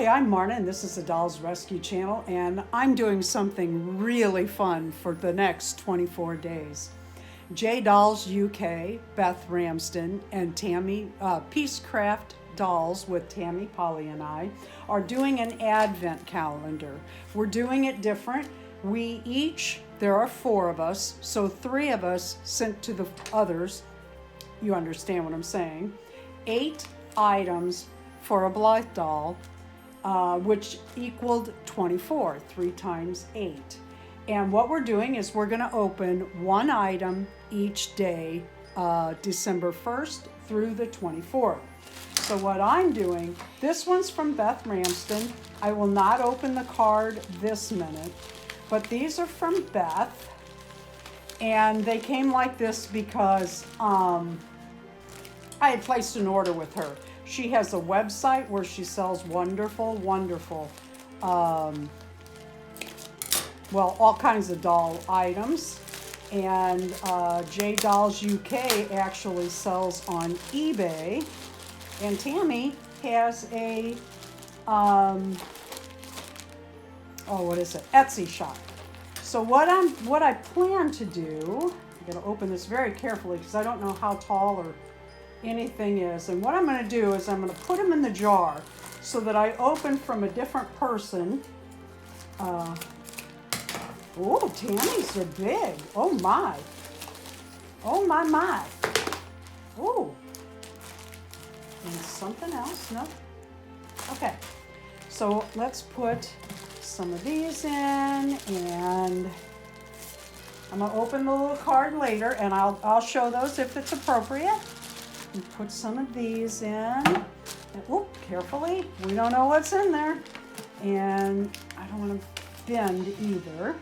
Hi, I'm Marna, and this is the Dolls Rescue Channel, and I'm doing something really fun for the next 24 days. J Dolls UK, Beth Ramsden, and Tammy Peacecraft Dolls with Tammy Powley and I are doing an Advent calendar. We're doing it different. There are 4 of us, so 3 of us sent to the others, you understand what I'm saying, 8 items for a Blythe doll, which equaled 24, 3 times 8. And what we're doing is we're going to open 1 item each day, December 1st through the 24th. So what I'm doing, this one's from Beth Ramsden. I will not open the card this minute, but these are from Beth. And they came like this because I had placed an order with her. She has a website where she sells wonderful, all kinds of doll items. And J Dolls UK actually sells on eBay. And Tammy has a, Etsy shop. So what I plan to do, I'm gonna open this very carefully because I don't know how tall or anything is. And what I'm going to do is I'm going to put them in the jar so that I open from a different person. Oh, Tammy's are big. Oh my. Oh my. Oh. And something else? No? Okay. So let's put some of these in, and I'm going to open the little card later, and I'll show those if it's appropriate. And put some of these in. And, carefully. We don't know what's in there. And I don't want to bend either.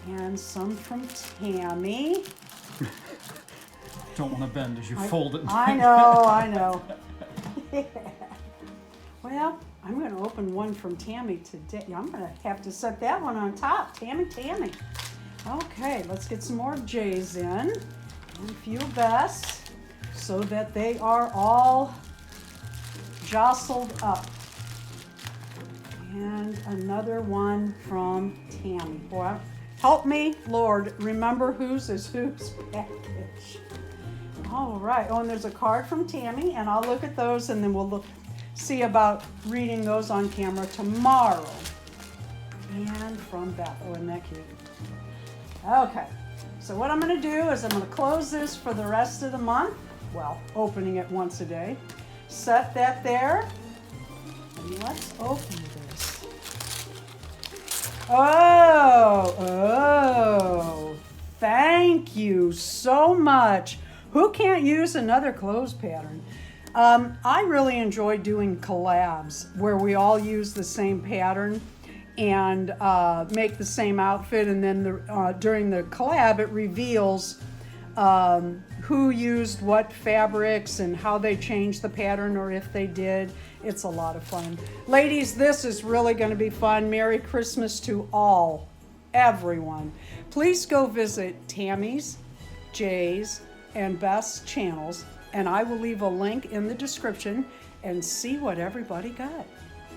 And some from Tammy. Don't want to bend as you fold it. I know. Yeah. Well, I'm going to open one from Tammy today. I'm going to have to set that one on top. Tammy. Okay, let's get some more J's in. And a few Beths, so that they are all jostled up. And another one from Tammy. Boy, help me, Lord, remember whose is whose package. All right. Oh, and there's a card from Tammy, and I'll look at those, and then we'll see about reading those on camera tomorrow. And from Beth. Oh, isn't that cute? Okay. So what I'm going to do is I'm going to close this for the rest of the month. Well, opening it once a day. Set that there. And let's open this. Oh, thank you so much. Who can't use another clothes pattern? I really enjoy doing collabs where we all use the same pattern and make the same outfit, and then during the collab it reveals who used what fabrics and how they changed the pattern, or if they did. It's a lot of fun. Ladies, this is really going to be fun. Merry Christmas to everyone. Please go visit Tammy's, Jay's, and Beth's channels, and I will leave a link in the description, and see what everybody got.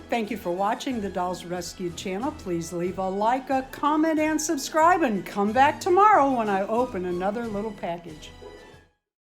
Thank you for watching the Dolls Rescue channel. Please leave a like, a comment, and subscribe, and come back tomorrow when I open another little package.